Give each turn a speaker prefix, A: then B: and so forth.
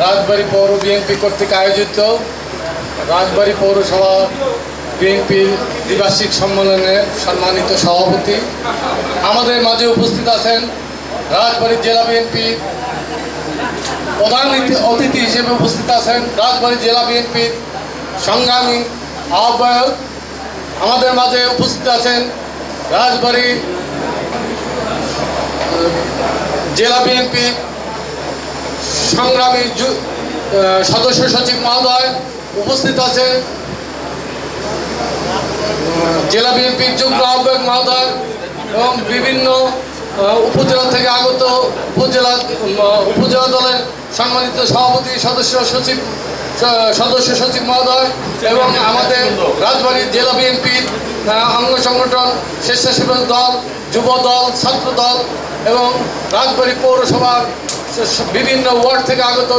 A: রাজবাড়ী পৌর বিএনপি কর্তৃক আয়োজিত রাজবাড়ী পৌরসভা বিএনপির দ্বিবার্ষিক সম্মেলনে সম্মানিত সভাপতি, আমাদের মাঝে উপস্থিত আছেন রাজবাড়ী জেলা বিএনপির প্রধান অতিথি হিসেবে উপস্থিত আছেন রাজবাড়ী জেলা বিএনপির সংগ্রামী আহ্বায়ক, আমাদের মাঝে উপস্থিত আছেন রাজবাড়ী জেলা বিএনপির সংগ্রামী সদস্য সচিব মহোদয়, উপস্থিত আছেন জেলা বিএনপির যুগ্ম আহ্বায়ক মহোদয় এবং বিভিন্ন উপজেলা থেকে আগত উপজেলা দলের সম্মানিত সভাপতি সদস্য সচিব মহোদয় এবং আমাদের রাজবাড়ী জেলা বিএনপির অঙ্গ সংগঠন, স্বেচ্ছাসেবক দল, যুব দল, ছাত্র দল এবং রাজবাড়ী পৌরসভার বিভিন্ন ওয়ার্ড থেকে আগত